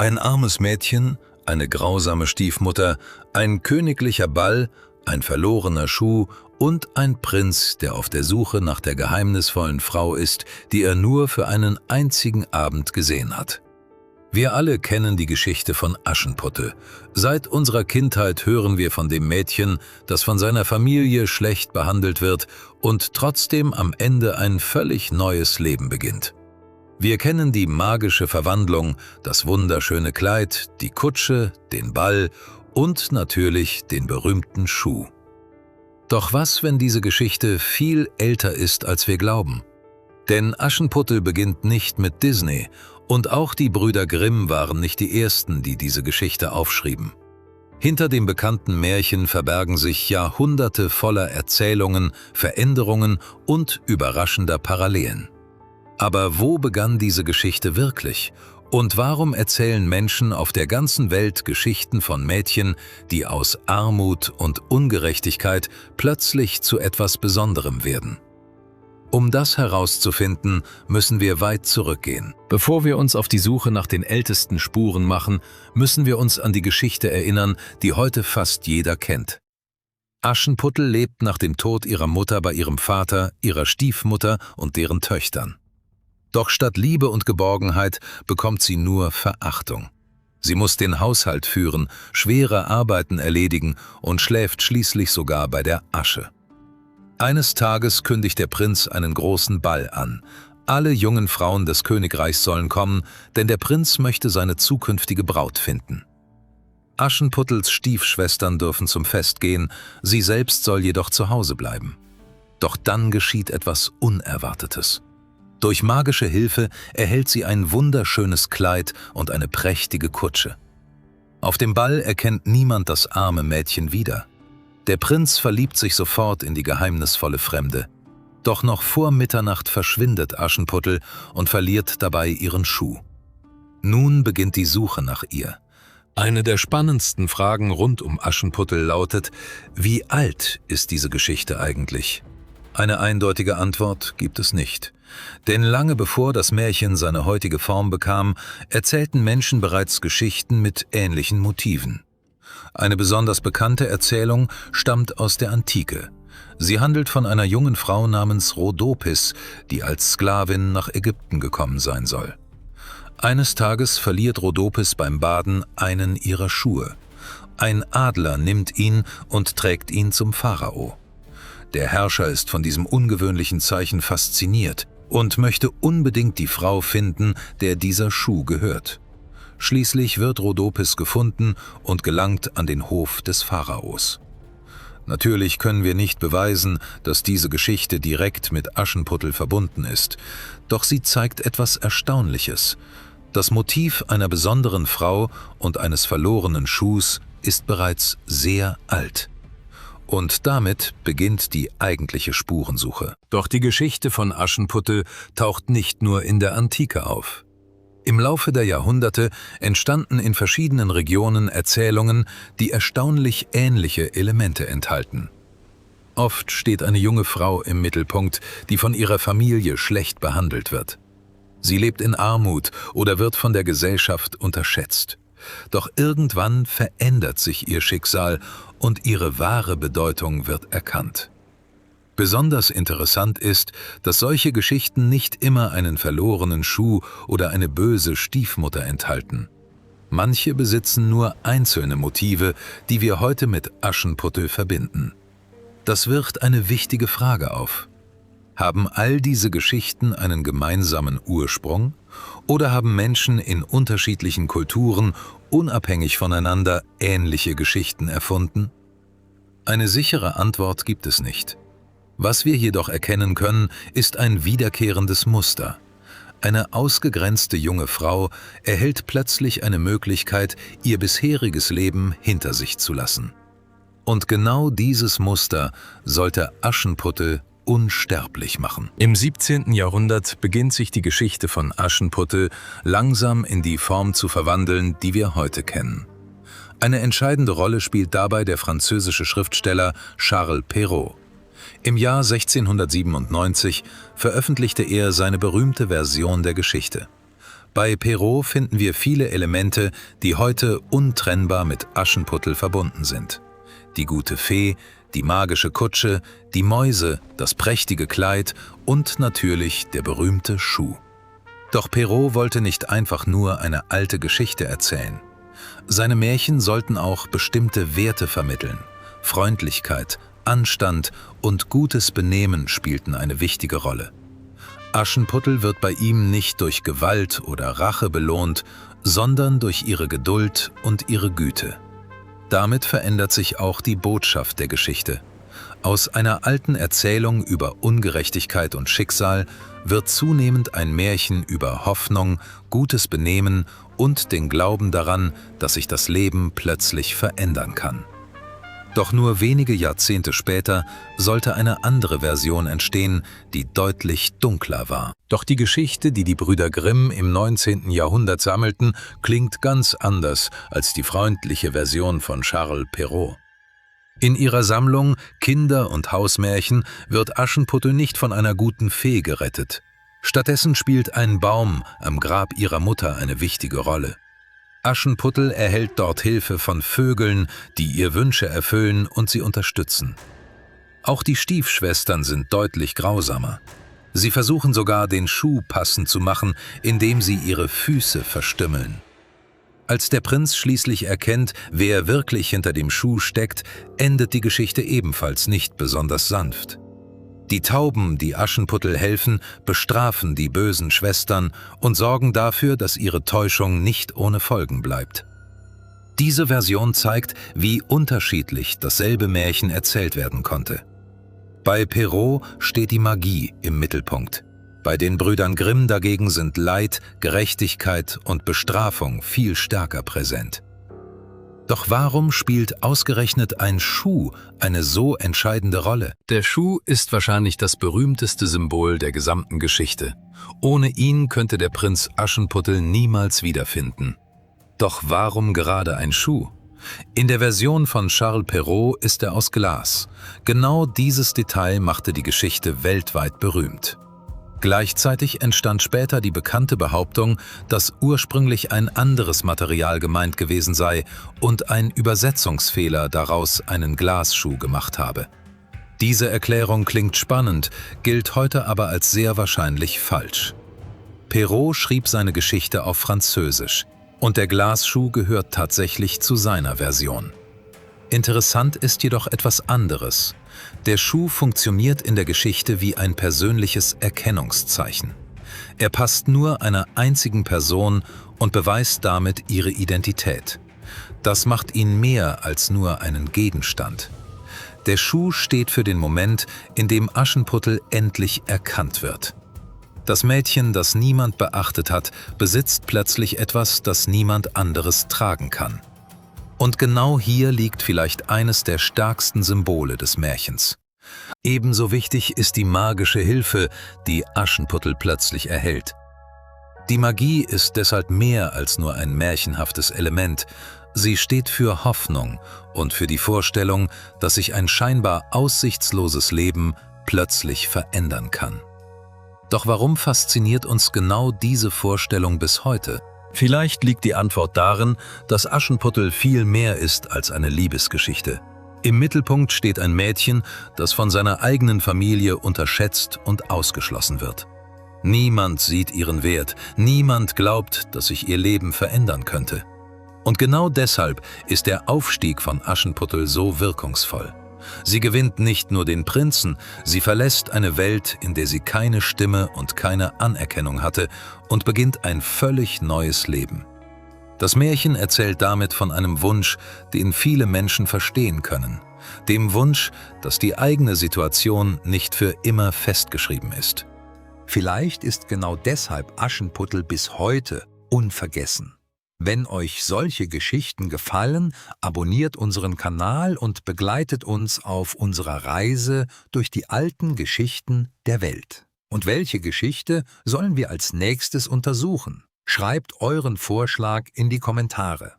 Ein armes Mädchen, eine grausame Stiefmutter, ein königlicher Ball, ein verlorener Schuh und ein Prinz, der auf der Suche nach der geheimnisvollen Frau ist, die er nur für einen einzigen Abend gesehen hat. Wir alle kennen die Geschichte von Aschenputtel. Seit unserer Kindheit hören wir von dem Mädchen, das von seiner Familie schlecht behandelt wird und trotzdem am Ende ein völlig neues Leben beginnt. Wir kennen die magische Verwandlung, das wunderschöne Kleid, die Kutsche, den Ball und natürlich den berühmten Schuh. Doch was, wenn diese Geschichte viel älter ist, als wir glauben? Denn Aschenputtel beginnt nicht mit Disney und auch die Brüder Grimm waren nicht die ersten, die diese Geschichte aufschrieben. Hinter dem bekannten Märchen verbergen sich Jahrhunderte voller Erzählungen, Veränderungen und überraschender Parallelen. Aber wo begann diese Geschichte wirklich? Und warum erzählen Menschen auf der ganzen Welt Geschichten von Mädchen, die aus Armut und Ungerechtigkeit plötzlich zu etwas Besonderem werden? Um das herauszufinden, müssen wir weit zurückgehen. Bevor wir uns auf die Suche nach den ältesten Spuren machen, müssen wir uns an die Geschichte erinnern, die heute fast jeder kennt. Aschenputtel lebt nach dem Tod ihrer Mutter bei ihrem Vater, ihrer Stiefmutter und deren Töchtern. Doch statt Liebe und Geborgenheit bekommt sie nur Verachtung. Sie muss den Haushalt führen, schwere Arbeiten erledigen und schläft schließlich sogar bei der Asche. Eines Tages kündigt der Prinz einen großen Ball an. Alle jungen Frauen des Königreichs sollen kommen, denn der Prinz möchte seine zukünftige Braut finden. Aschenputtels Stiefschwestern dürfen zum Fest gehen, sie selbst soll jedoch zu Hause bleiben. Doch dann geschieht etwas Unerwartetes. Durch magische Hilfe erhält sie ein wunderschönes Kleid und eine prächtige Kutsche. Auf dem Ball erkennt niemand das arme Mädchen wieder. Der Prinz verliebt sich sofort in die geheimnisvolle Fremde. Doch noch vor Mitternacht verschwindet Aschenputtel und verliert dabei ihren Schuh. Nun beginnt die Suche nach ihr. Eine der spannendsten Fragen rund um Aschenputtel lautet: Wie alt ist diese Geschichte eigentlich? Eine eindeutige Antwort gibt es nicht. Denn lange bevor das Märchen seine heutige Form bekam, erzählten Menschen bereits Geschichten mit ähnlichen Motiven. Eine besonders bekannte Erzählung stammt aus der Antike. Sie handelt von einer jungen Frau namens Rhodopis, die als Sklavin nach Ägypten gekommen sein soll. Eines Tages verliert Rhodopis beim Baden einen ihrer Schuhe. Ein Adler nimmt ihn und trägt ihn zum Pharao. Der Herrscher ist von diesem ungewöhnlichen Zeichen fasziniert und möchte unbedingt die Frau finden, der dieser Schuh gehört. Schließlich wird Rhodopis gefunden und gelangt an den Hof des Pharaos. Natürlich können wir nicht beweisen, dass diese Geschichte direkt mit Aschenputtel verbunden ist, doch sie zeigt etwas Erstaunliches. Das Motiv einer besonderen Frau und eines verlorenen Schuhs ist bereits sehr alt. Und damit beginnt die eigentliche Spurensuche. Doch die Geschichte von Aschenputtel taucht nicht nur in der Antike auf. Im Laufe der Jahrhunderte entstanden in verschiedenen Regionen Erzählungen, die erstaunlich ähnliche Elemente enthalten. Oft steht eine junge Frau im Mittelpunkt, die von ihrer Familie schlecht behandelt wird. Sie lebt in Armut oder wird von der Gesellschaft unterschätzt. Doch irgendwann verändert sich ihr Schicksal und ihre wahre Bedeutung wird erkannt. Besonders interessant ist, dass solche Geschichten nicht immer einen verlorenen Schuh oder eine böse Stiefmutter enthalten. Manche besitzen nur einzelne Motive, die wir heute mit Aschenputtel verbinden. Das wirft eine wichtige Frage auf. Haben all diese Geschichten einen gemeinsamen Ursprung? Oder haben Menschen in unterschiedlichen Kulturen unabhängig voneinander ähnliche Geschichten erfunden? Eine sichere Antwort gibt es nicht. Was wir jedoch erkennen können, ist ein wiederkehrendes Muster. Eine ausgegrenzte junge Frau erhält plötzlich eine Möglichkeit, ihr bisheriges Leben hinter sich zu lassen. Und genau dieses Muster sollte Aschenputtel unsterblich machen. Im 17. Jahrhundert beginnt sich die Geschichte von Aschenputtel langsam in die Form zu verwandeln, die wir heute kennen. Eine entscheidende Rolle spielt dabei der französische Schriftsteller Charles Perrault. Im Jahr 1697 veröffentlichte er seine berühmte Version der Geschichte. Bei Perrault finden wir viele Elemente, die heute untrennbar mit Aschenputtel verbunden sind. Die gute Fee, die magische Kutsche, die Mäuse, das prächtige Kleid und natürlich der berühmte Schuh. Doch Perrault wollte nicht einfach nur eine alte Geschichte erzählen. Seine Märchen sollten auch bestimmte Werte vermitteln. Freundlichkeit, Anstand und gutes Benehmen spielten eine wichtige Rolle. Aschenputtel wird bei ihm nicht durch Gewalt oder Rache belohnt, sondern durch ihre Geduld und ihre Güte. Damit verändert sich auch die Botschaft der Geschichte. Aus einer alten Erzählung über Ungerechtigkeit und Schicksal wird zunehmend ein Märchen über Hoffnung, gutes Benehmen und den Glauben daran, dass sich das Leben plötzlich verändern kann. Doch nur wenige Jahrzehnte später sollte eine andere Version entstehen, die deutlich dunkler war. Doch die Geschichte, die die Brüder Grimm im 19. Jahrhundert sammelten, klingt ganz anders als die freundliche Version von Charles Perrault. In ihrer Sammlung Kinder- und Hausmärchen wird Aschenputtel nicht von einer guten Fee gerettet. Stattdessen spielt ein Baum am Grab ihrer Mutter eine wichtige Rolle. Aschenputtel erhält dort Hilfe von Vögeln, die ihr Wünsche erfüllen und sie unterstützen. Auch die Stiefschwestern sind deutlich grausamer. Sie versuchen sogar, den Schuh passend zu machen, indem sie ihre Füße verstümmeln. Als der Prinz schließlich erkennt, wer wirklich hinter dem Schuh steckt, endet die Geschichte ebenfalls nicht besonders sanft. Die Tauben, die Aschenputtel helfen, bestrafen die bösen Schwestern und sorgen dafür, dass ihre Täuschung nicht ohne Folgen bleibt. Diese Version zeigt, wie unterschiedlich dasselbe Märchen erzählt werden konnte. Bei Perrault steht die Magie im Mittelpunkt. Bei den Brüdern Grimm dagegen sind Leid, Gerechtigkeit und Bestrafung viel stärker präsent. Doch warum spielt ausgerechnet ein Schuh eine so entscheidende Rolle? Der Schuh ist wahrscheinlich das berühmteste Symbol der gesamten Geschichte. Ohne ihn könnte der Prinz Aschenputtel niemals wiederfinden. Doch warum gerade ein Schuh? In der Version von Charles Perrault ist er aus Glas. Genau dieses Detail machte die Geschichte weltweit berühmt. Gleichzeitig entstand später die bekannte Behauptung, dass ursprünglich ein anderes Material gemeint gewesen sei und ein Übersetzungsfehler daraus einen Glasschuh gemacht habe. Diese Erklärung klingt spannend, gilt heute aber als sehr wahrscheinlich falsch. Perrault schrieb seine Geschichte auf Französisch und der Glasschuh gehört tatsächlich zu seiner Version. Interessant ist jedoch etwas anderes. Der Schuh funktioniert in der Geschichte wie ein persönliches Erkennungszeichen. Er passt nur einer einzigen Person und beweist damit ihre Identität. Das macht ihn mehr als nur einen Gegenstand. Der Schuh steht für den Moment, in dem Aschenputtel endlich erkannt wird. Das Mädchen, das niemand beachtet hat, besitzt plötzlich etwas, das niemand anderes tragen kann. Und genau hier liegt vielleicht eines der stärksten Symbole des Märchens. Ebenso wichtig ist die magische Hilfe, die Aschenputtel plötzlich erhält. Die Magie ist deshalb mehr als nur ein märchenhaftes Element. Sie steht für Hoffnung und für die Vorstellung, dass sich ein scheinbar aussichtsloses Leben plötzlich verändern kann. Doch warum fasziniert uns genau diese Vorstellung bis heute? Vielleicht liegt die Antwort darin, dass Aschenputtel viel mehr ist als eine Liebesgeschichte. Im Mittelpunkt steht ein Mädchen, das von seiner eigenen Familie unterschätzt und ausgeschlossen wird. Niemand sieht ihren Wert, niemand glaubt, dass sich ihr Leben verändern könnte. Und genau deshalb ist der Aufstieg von Aschenputtel so wirkungsvoll. Sie gewinnt nicht nur den Prinzen, sie verlässt eine Welt, in der sie keine Stimme und keine Anerkennung hatte und beginnt ein völlig neues Leben. Das Märchen erzählt damit von einem Wunsch, den viele Menschen verstehen können. Dem Wunsch, dass die eigene Situation nicht für immer festgeschrieben ist. Vielleicht ist genau deshalb Aschenputtel bis heute unvergessen. Wenn euch solche Geschichten gefallen, abonniert unseren Kanal und begleitet uns auf unserer Reise durch die alten Geschichten der Welt. Und welche Geschichte sollen wir als nächstes untersuchen? Schreibt euren Vorschlag in die Kommentare.